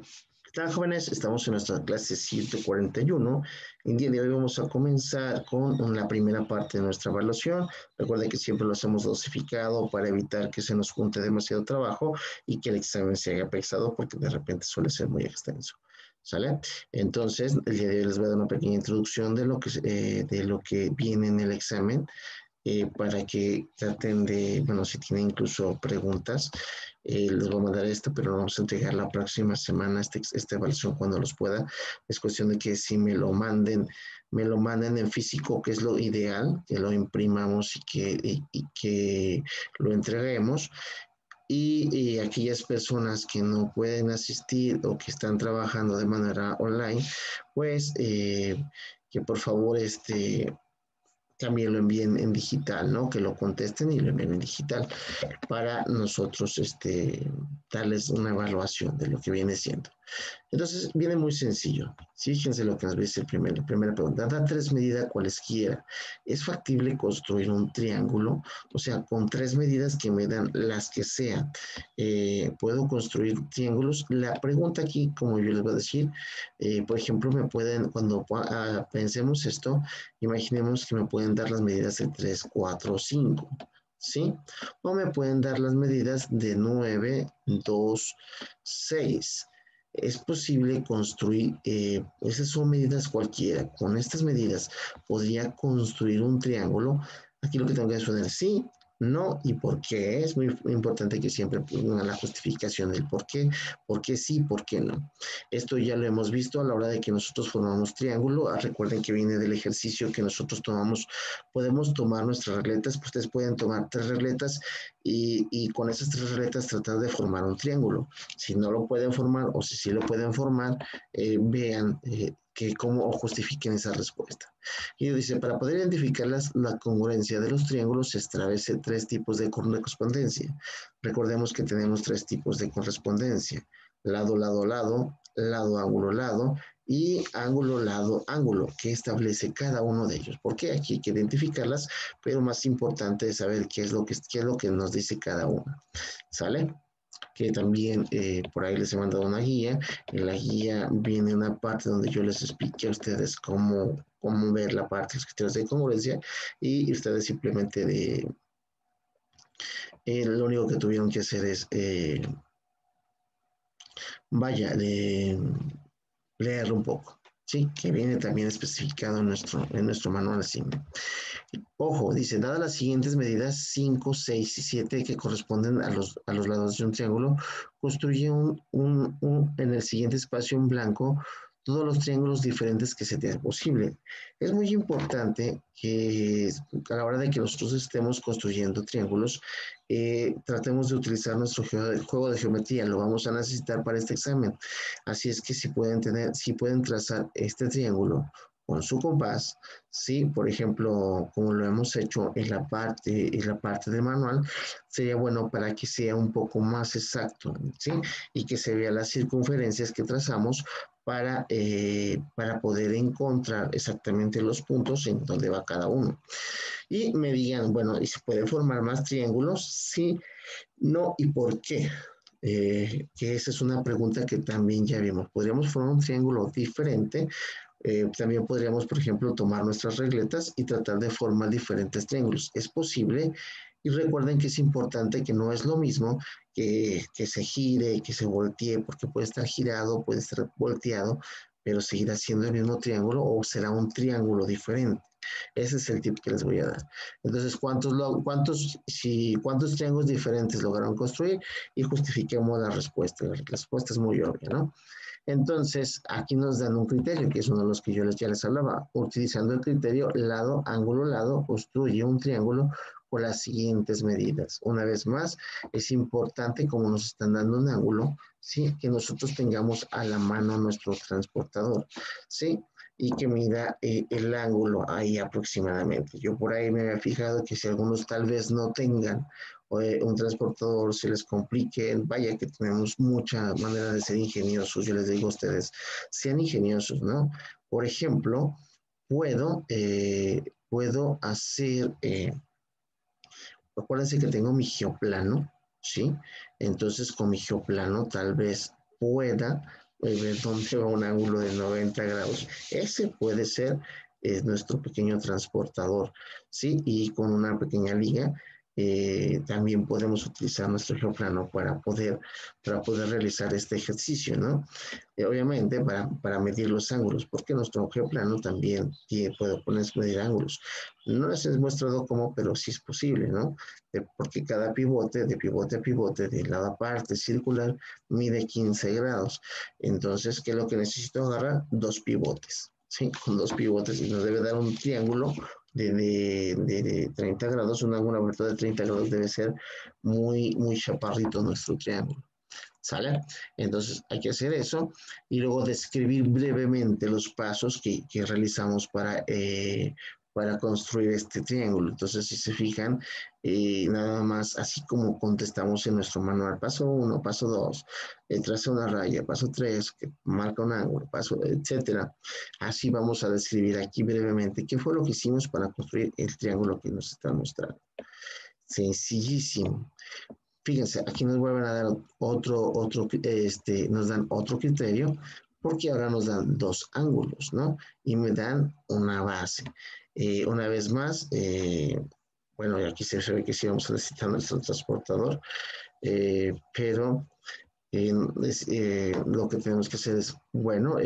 ¿Qué tal, jóvenes? Estamos en nuestra clase 141. El día de hoy vamos a comenzar con la primera parte de nuestra evaluación. Recuerden que siempre lo hacemos dosificado para evitar que se nos junte demasiado trabajo y que el examen se haga pesado porque de repente suele ser muy extenso. ¿Sale? Entonces, el día de hoy les voy a dar una pequeña introducción de lo que viene en el examen. Para que traten de, bueno, si tienen incluso preguntas, les voy a mandar esto, pero lo vamos a entregar la próxima semana, esta evaluación cuando los pueda. Es cuestión de que si me lo manden en físico, que es lo ideal, que lo imprimamos y que lo entreguemos. Y aquellas personas que no pueden asistir o que están trabajando de manera online, pues que por favor también lo envíen en digital, ¿no? Que lo contesten y lo envíen en digital para nosotros darles una evaluación de lo que viene siendo. Entonces, viene muy sencillo. Fíjense lo que nos dice la primera pregunta. Da tres medidas cualesquiera. ¿Es factible construir un triángulo? O sea, con tres medidas que me dan las que sean. ¿Puedo construir triángulos? La pregunta aquí, como yo les voy a decir, por ejemplo, cuando pensemos esto, imaginemos que me pueden dar las medidas de 3, 4, 5. ¿Sí? O me pueden dar las medidas de 9, 2, 6. Es posible construir, esas son medidas cualquiera. Con estas medidas podría construir un triángulo. Aquí lo que tengo que responder sí, no y por qué. Es muy importante que siempre pongan la justificación del por qué sí, por qué no. Esto ya lo hemos visto a la hora de que nosotros formamos triángulo. Recuerden que viene del ejercicio que nosotros tomamos. Podemos tomar nuestras regletas, pues ustedes pueden tomar tres regletas y con esas tres regletas tratar de formar un triángulo. Si no lo pueden formar o si sí lo pueden formar, vean que cómo o justifiquen esa respuesta. Y dice, para poder identificar la congruencia de los triángulos se establecen tres tipos de correspondencia. Recordemos que tenemos tres tipos de correspondencia. Lado, lado, lado, lado, ángulo, lado y ángulo, lado, ángulo, que establece cada uno de ellos. Porque aquí hay que identificarlas, pero más importante es saber qué es lo que nos dice cada uno. ¿Sale? Que también por ahí les he mandado una guía. En la guía viene una parte donde yo les expliqué a ustedes cómo ver la parte de los criterios de congruencia y ustedes simplemente lo único que tuvieron que hacer es, vaya, leerlo un poco. Sí, que viene también especificado en nuestro manual así. Ojo, dice, dadas las siguientes medidas 5, 6 y 7 que corresponden a los lados de un triángulo, construye en el siguiente espacio en blanco todos los triángulos diferentes que se te haga posible. Es muy importante que a la hora de que nosotros estemos construyendo triángulos, tratemos de utilizar nuestro juego de geometría, lo vamos a necesitar para este examen. Así es que si pueden trazar este triángulo con su compás, sí, por ejemplo, como lo hemos hecho en la parte del manual, sería bueno para que sea un poco más exacto, ¿sí? Y que se vean las circunferencias que trazamos para poder encontrar exactamente los puntos en donde va cada uno. Y me digan, bueno, ¿y se pueden formar más triángulos? Sí, no, ¿y por qué? Que esa es una pregunta que también ya vimos. ¿Podríamos formar un triángulo diferente? También podríamos, por ejemplo, tomar nuestras regletas y tratar de formar diferentes triángulos. Es posible. Y recuerden que es importante que no es lo mismo que se gire, que se voltee, porque puede estar girado, puede estar volteado, pero seguirá siendo el mismo triángulo o será un triángulo diferente. Ese es el tip que les voy a dar. Entonces, ¿cuántos triángulos diferentes lograron construir? Y justifiquemos la respuesta. La respuesta es muy obvia, ¿no? Entonces, aquí nos dan un criterio, que es uno de los que ya les hablaba. Utilizando el criterio lado, ángulo, lado, construye un triángulo con las siguientes medidas. Una vez más, es importante, como nos están dando un ángulo, ¿sí? Que nosotros tengamos a la mano nuestro transportador, ¿sí? Y que mida el ángulo ahí aproximadamente. Yo por ahí me había fijado que si algunos tal vez no tengan un transportador, se les complique, vaya que tenemos mucha manera de ser ingeniosos, yo les digo a ustedes, sean ingeniosos, ¿no? Por ejemplo, puedo hacer, acuérdense que tengo mi geoplano, ¿sí? Entonces con mi geoplano tal vez pueda ver dónde va un ángulo de 90 grados. Ese puede ser nuestro pequeño transportador, ¿sí? Y con una pequeña liga también podemos utilizar nuestro geoplano para poder realizar este ejercicio, ¿no? Obviamente para medir los ángulos, porque nuestro geoplano también puede ponerse medir ángulos. No les he mostrado cómo, pero sí es posible, ¿no? Porque cada pivote, de pivote a pivote, de lado a parte circular, mide 15 grados. Entonces, ¿qué es lo que necesito agarrar? Dos pivotes, ¿sí? Con dos pivotes y nos debe dar un triángulo de 30 grados, un ángulo aberto de 30 grados debe ser muy chaparrito nuestro triángulo. ¿Sale? Entonces hay que hacer eso y luego describir brevemente los pasos que realizamos para construir este triángulo. Entonces, si se fijan, nada más así como contestamos en nuestro manual, paso 1, paso 2, traza una raya, paso 3, que marca un ángulo, paso, etcétera. Así vamos a describir aquí brevemente qué fue lo que hicimos para construir el triángulo que nos está mostrando. Sencillísimo. Fíjense, aquí nos vuelven a dar nos dan otro criterio, porque ahora nos dan dos ángulos, ¿no? Y me dan una base. Una vez más, bueno, aquí se ve que sí vamos a necesitar nuestro transportador, pero lo que tenemos que hacer es, bueno,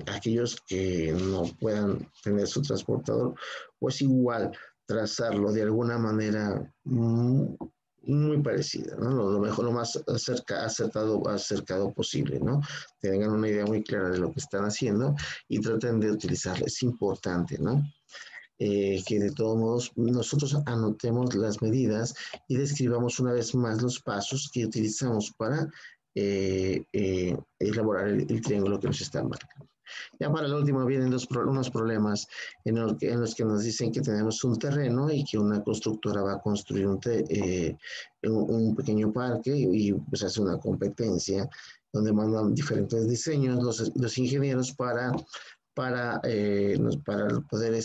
aquellos que no puedan tener su transportador, pues igual trazarlo de alguna manera muy parecida, ¿no? Lo mejor, lo más acercado posible, ¿no? Tengan una idea muy clara de lo que están haciendo y traten de utilizarlo. Es importante, ¿no? Que de todos modos nosotros anotemos las medidas y describamos una vez más los pasos que utilizamos para elaborar el triángulo que nos están marcando. Ya para el último vienen unos problemas en los que nos dicen que tenemos un terreno y que una constructora va a construir un pequeño parque y pues hace una competencia donde mandan diferentes diseños los ingenieros para poder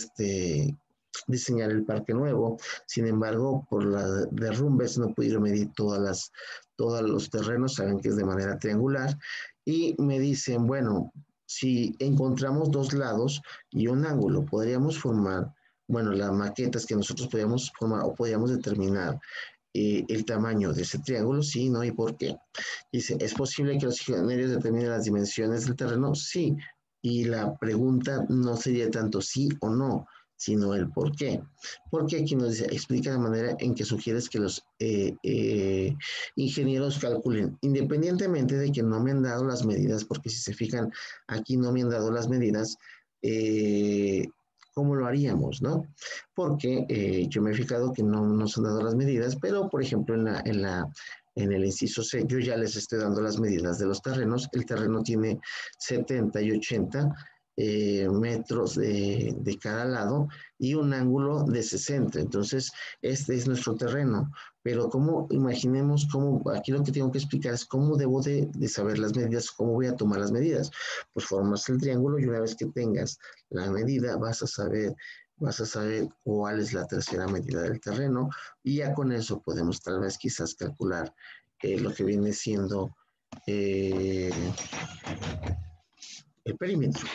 diseñar el parque nuevo. Sin embargo, por las derrumbes no pudieron medir todos los terrenos, saben que es de manera triangular, y me dicen, bueno, si encontramos dos lados y un ángulo, podríamos formar, bueno, las maquetas que nosotros podríamos formar o podríamos determinar el tamaño de ese triángulo, sí, ¿no? ¿Y por qué? Dice, ¿es posible que los ingenieros determinen las dimensiones del terreno? Sí. Y la pregunta no sería tanto sí o no, sino el por qué. Porque aquí nos dice, explica la manera en que sugieres que los ingenieros calculen, independientemente de que no me han dado las medidas, porque si se fijan, aquí no me han dado las medidas, ¿cómo lo haríamos, no? Porque yo me he fijado que no nos han dado las medidas, pero por ejemplo en el inciso C, yo ya les estoy dando las medidas de los terrenos. El terreno tiene 70 y 80 metros de cada lado y un ángulo de 60. Entonces, este es nuestro terreno. Pero cómo, imaginemos cómo, aquí lo que tengo que explicar es cómo debo de saber las medidas, cómo voy a tomar las medidas. Pues formas el triángulo y una vez que tengas la medida vas a saber cuál es la tercera medida del terreno y ya con eso podemos tal vez quizás calcular lo que viene siendo eh, el perímetro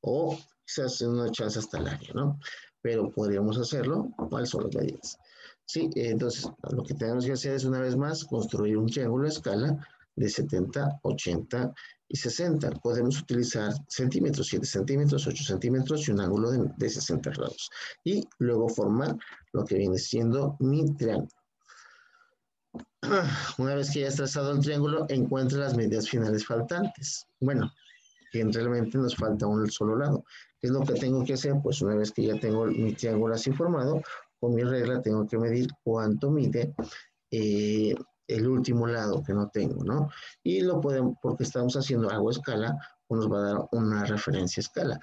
o quizás una chance hasta el área, ¿no? Pero podríamos hacerlo, ¿cuáles son las medidas? Sí, entonces lo que tenemos que hacer es una vez más construir un triángulo a escala de 70, 80 y 60. Podemos utilizar centímetros, 7 centímetros, 8 centímetros y un ángulo de 60 grados. Y luego formar lo que viene siendo mi triángulo. Una vez que ya has trazado el triángulo, encuentra las medidas finales faltantes. Bueno, que realmente nos falta un solo lado. ¿Qué es lo que tengo que hacer? Pues una vez que ya tengo mi triángulo así formado, con mi regla tengo que medir cuánto mide eh, el último lado que no tengo, ¿no? Y lo podemos, porque estamos haciendo algo a escala, pues nos va a dar una referencia a escala.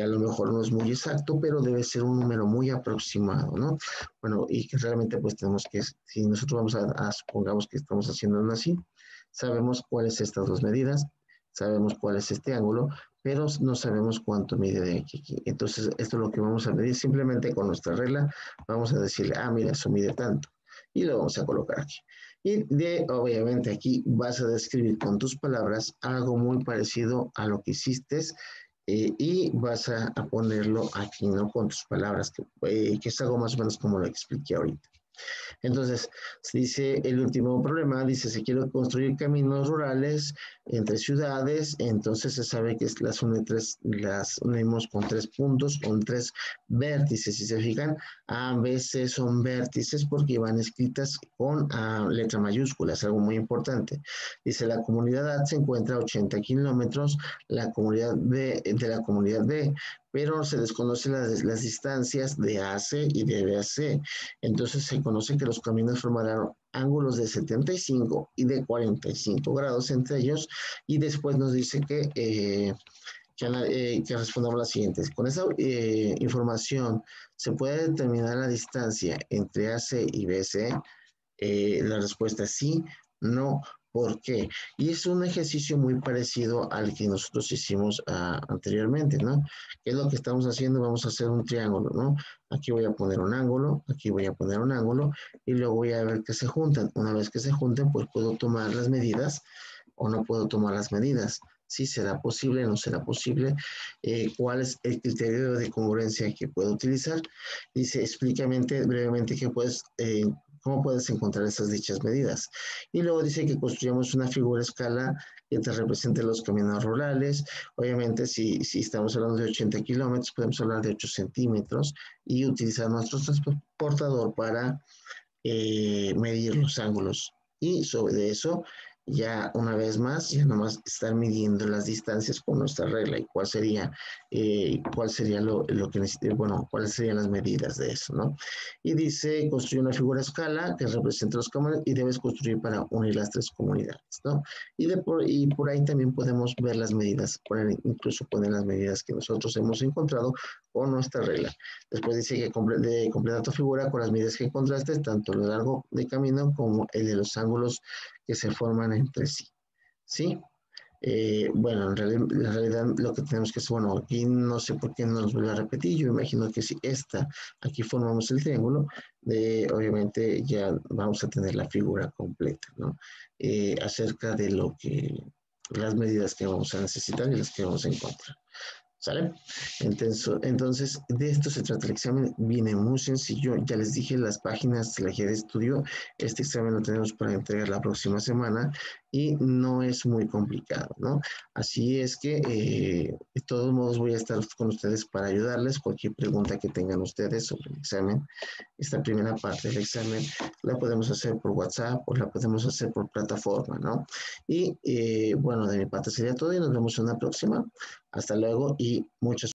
A lo mejor no es muy exacto, pero debe ser un número muy aproximado, ¿no? Bueno, y que realmente pues tenemos que, si nosotros vamos supongamos que estamos haciendo así, sabemos cuáles estas dos medidas, sabemos cuál es este ángulo, pero no sabemos cuánto mide de aquí a aquí. Entonces, esto es lo que vamos a medir simplemente con nuestra regla. Vamos a decirle, ah, mira, eso mide tanto. Y lo vamos a colocar aquí. Y obviamente aquí vas a describir con tus palabras algo muy parecido a lo que hiciste y vas a ponerlo aquí, ¿no? Con tus palabras, que es algo más o menos como lo expliqué ahorita. Entonces, dice el último problema, dice, se quiere construir caminos rurales entre ciudades, entonces se sabe que las unimos con 3 puntos, con 3 vértices. Si se fijan, A, B, C son vértices porque van escritas con letra mayúscula, es algo muy importante. Dice, la comunidad A se encuentra a 80 kilómetros, la comunidad B de la comunidad B, pero se desconocen las distancias de AC y de BAC. Entonces se conoce que los caminos formarán ángulos de 75 y de 45 grados entre ellos y después nos dice que respondamos las siguientes. Con esa información se puede determinar la distancia entre AC y BC. La respuesta es sí, no, ¿por qué? Y es un ejercicio muy parecido al que nosotros hicimos anteriormente, ¿no? ¿Qué es lo que estamos haciendo? Vamos a hacer un triángulo, ¿no? Aquí voy a poner un ángulo, aquí voy a poner un ángulo y luego voy a ver que se juntan. Una vez que se junten, pues puedo tomar las medidas o no puedo tomar las medidas. Si será posible, no será posible, cuál es el criterio de congruencia que puedo utilizar. Dice, explícame brevemente qué puedes cómo puedes encontrar esas dichas medidas. Y luego dice que construyamos una figura a escala que te represente los caminos rurales. Obviamente, si estamos hablando de 80 kilómetros, podemos hablar de 8 centímetros y utilizar nuestro transportador para medir los ángulos. Y sobre eso, ya una vez más, ya nomás estar midiendo las distancias con nuestra regla y cuál sería lo que necesite, bueno, cuáles serían las medidas de eso, ¿no? Y dice, construye una figura a escala que represente los caminos y debes construir para unir las 3 comunidades, ¿no? Y por ahí también podemos ver las medidas, incluso poner las medidas que nosotros hemos encontrado con nuestra regla. Después dice que completa tu figura con las medidas que encontraste, tanto lo largo de camino como el de los ángulos que se forman entre sí. ¿Sí? Bueno, en realidad lo que tenemos que hacer, bueno, aquí no sé por qué no nos vuelve a repetir, yo imagino que si aquí formamos el triángulo, obviamente ya vamos a tener la figura completa, ¿no? Acerca de las medidas que vamos a necesitar y las que vamos a encontrar. ¿Sale? Entonces, de esto se trata el examen. Viene muy sencillo. Ya les dije las páginas de la guía de estudio. Este examen lo tenemos para entregar la próxima semana y no es muy complicado, ¿no? Así es que, de todos modos, voy a estar con ustedes para ayudarles. Cualquier pregunta que tengan ustedes sobre el examen, esta primera parte del examen, la podemos hacer por WhatsApp o la podemos hacer por plataforma, ¿no? Y bueno, de mi parte sería todo y nos vemos en la próxima. Hasta luego y muchas